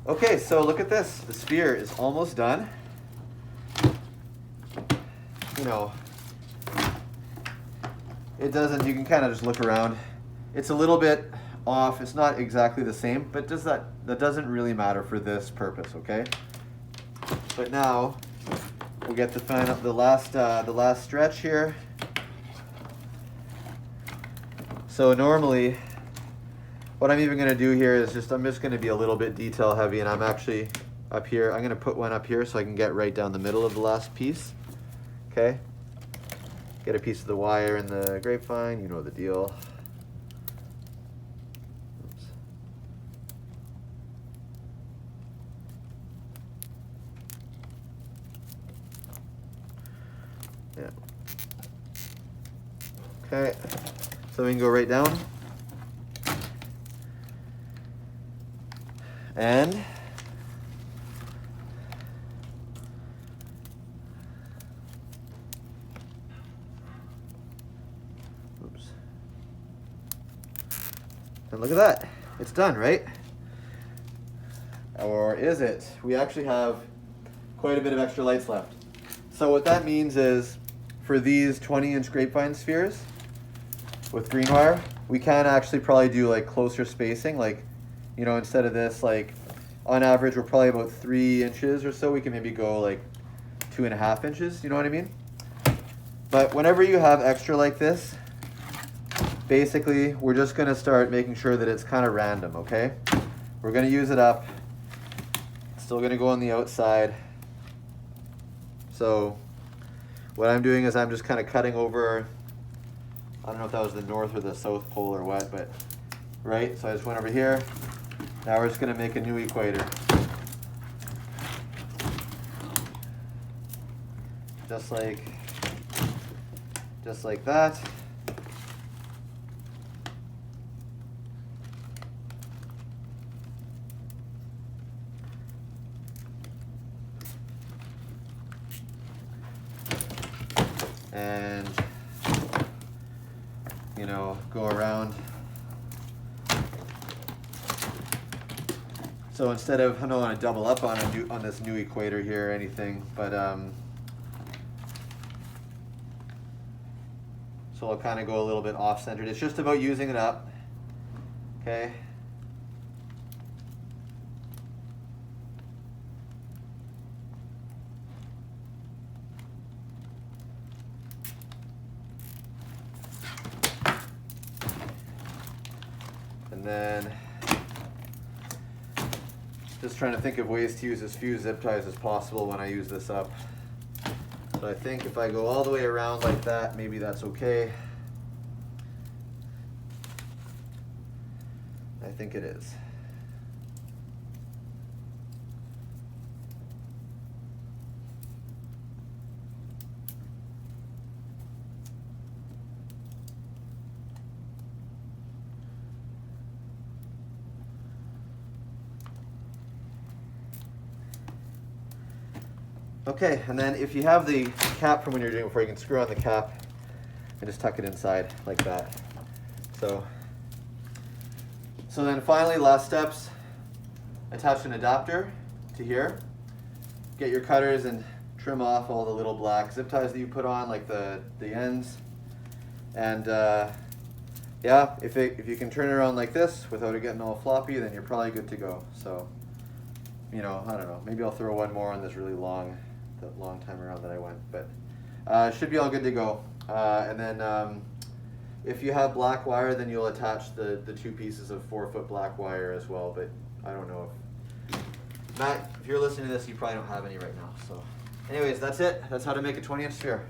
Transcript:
Okay, so look at this. The sphere is almost done. You know, it doesn't, you can kind of just look around. It's a little bit off. It's not exactly the same, but that doesn't really matter for this purpose, okay? But now we'll get to find out the last stretch here. So normally, what I'm even going to do here is I'm just going to be a little bit detail heavy, and I'm actually up here. I'm going to put one up here so I can get right down the middle of the last piece. Okay. Get a piece of the wire in the grapevine. You know the deal. Oops. Yeah. Okay. So we can go right down. And oops. And look at that. It's done, right? Or is it? We actually have quite a bit of extra lights left. So what that means is for these 20-inch grapevine spheres with green wire, we can actually probably do like closer spacing, like, you know, instead of this, like on average we're probably about 3 inches or so, we can maybe go like 2.5 inches, you know what I mean? But whenever you have extra like this, basically we're just gonna start making sure that it's kind of random, okay? We're gonna use it up. It's still gonna go on the outside. So what I'm doing is I'm just kind of cutting over, I don't know if that was the north or the south pole or what, but right, so I just went over here. Now we're just gonna make a new equator. Just like that. And, you know, go around. So instead of, I don't want to double up on this new equator here or anything, but so I'll kind of go a little bit off-centered. It's just about using it up, okay? And then just trying to think of ways to use as few zip ties as possible when I use this up. So I think if I go all the way around like that, maybe that's okay. I think it is. Okay, and then if you have the cap from when you're doing it before, you can screw on the cap and just tuck it inside like that. So then finally, last steps, attach an adapter to here. Get your cutters and trim off all the little black zip ties that you put on, like the ends. And yeah, if you can turn it around like this without it getting all floppy, then you're probably good to go. So, you know, I don't know, maybe I'll throw one more on this really long time around that I went, but should be all good to go. And then if you have black wire, then you'll attach the 2 pieces of 4-foot black wire as well, but I don't know if, Matt, if you're listening to this, you probably don't have any right now. So anyways, that's it. That's how to make a 20-inch sphere.